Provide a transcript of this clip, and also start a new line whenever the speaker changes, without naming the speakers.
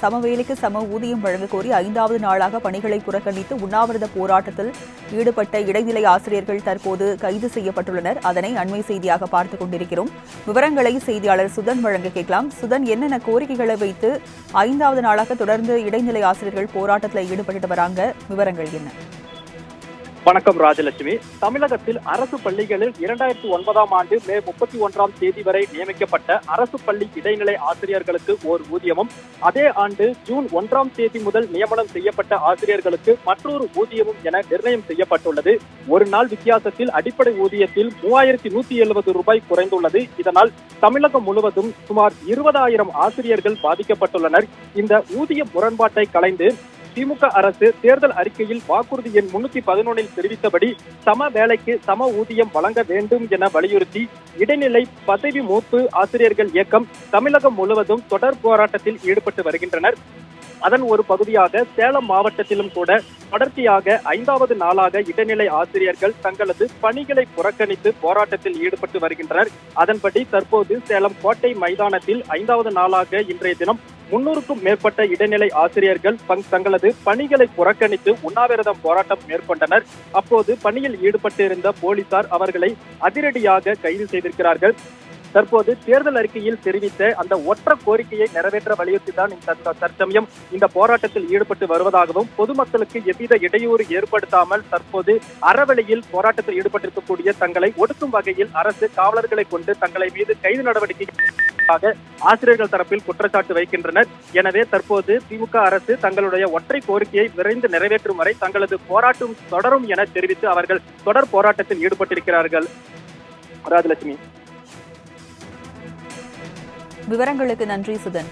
சம வேலைக்கு சம ஊதியம் வழங்க கோரி 5வது நாளாக பணிகளை புறக்கணித்து உண்ணாவிரத போராட்டத்தில் ஈடுபட்ட இடைநிலை ஆசிரியர்கள் தற்போது கைது செய்யப்பட்டுள்ளனர். அதனை அண்மை செய்தியாக பார்த்துக் கொண்டிருக்கிறோம். விவரங்களை செய்தியாளர் சுதன் வழங்க கேட்கலாம். சுதன், என்னென்ன கோரிக்கைகளை வைத்து 5வது நாளாக தொடர்ந்து இடைநிலை ஆசிரியர்கள் போராட்டத்தில் ஈடுபட்டு வராங்க? விவரங்கள் என்ன?
வணக்கம் ராஜலட்சுமி. தமிழகத்தில் அரசு பள்ளிகளில் 2009ஆம் ஆண்டு மே 31ஆம் தேதி வரை நியமிக்கப்பட்ட அரசு பள்ளி இடைநிலை ஆசிரியர்களுக்கு ஓர் ஊதியமும், அதே ஆண்டு ஜூன் 1ஆம் தேதி முதல் நியமனம் செய்யப்பட்ட ஆசிரியர்களுக்கு மற்றொரு ஊதியமும் என நிர்ணயம் செய்யப்பட்டுள்ளது. ஒரு நாள் வித்தியாசத்தில் அடிப்படை ஊதியத்தில் 3170 ரூபாய் குறைந்துள்ளது. இதனால் தமிழகம் முழுவதும் சுமார் 20,000 ஆசிரியர்கள் பாதிக்கப்பட்டுள்ளனர். இந்த ஊதிய முரண்பாட்டை களைந்து திமுக அரசு தேர்தல் அறிக்கையில் வாக்குறுதி எண் 311 தெரிவித்தபடி சம வேலைக்கு சம ஊதியம் வழங்க வேண்டும் என வலியுறுத்தி இடைநிலை பதவி மூப்பு ஆசிரியர்கள் இயக்கம் தமிழகம் முழுவதும் தொடர் போராட்டத்தில் ஈடுபட்டு வருகின்றனர். அதன் ஒரு பகுதியாக சேலம் மாவட்டத்திலும் கூட தொடர்ச்சியாக 5வது நாளாக இடைநிலை ஆசிரியர்கள் தங்களது பணிகளை புறக்கணித்து போராட்டத்தில் ஈடுபட்டு வருகின்றனர். அதன்படி தற்போது சேலம் கோட்டை மைதானத்தில் 5வது நாளாக இன்றைய தினம் 300க்கும் மேற்பட்ட இடைநிலை ஆசிரியர்கள் தங்களது பணிகளை புறக்கணித்து உண்ணாவிரதம் போராட்டம் மேற்கொண்டனர். அப்போது பணியில் ஈடுபட்டிருந்த போலீசார் அவர்களை அதிரடியாக கைது செய்திருக்கிறார்கள். தற்போது தேர்தல் அறிக்கையில் தெரிவித்த அந்த ஒற்ற கோரிக்கையை நிறைவேற்ற வலியுறுத்திதான் தற்சமயம் இந்த போராட்டத்தில் ஈடுபட்டு வருவதாகவும், பொதுமக்களுக்கு எவ்வித இடையூறு ஏற்படுத்தாமல் தற்போது அறவழியில் போராட்டத்தில் ஈடுபட்டிருக்கக்கூடிய தங்களை ஒடுக்கும் வகையில் அரசு காவலர்களை கொண்டு தங்களை மீது கைது நடவடிக்கை ஆசிரியர்கள் தரப்பில் குற்றச்சாட்டு வைக்கின்றனர். எனவே தற்போது திமுக அரசு தங்களுடைய ஒற்றை கோரிக்கையை விரைந்து நிறைவேற்றும் வரை தங்களது போராட்டம் தொடரும் என தெரிவித்து அவர்கள் தொடர் போராட்டத்தில் ஈடுபட்டிருக்கிறார்கள். ராஜலட்சுமி,
விவரங்களுக்கு நன்றி சுதன்.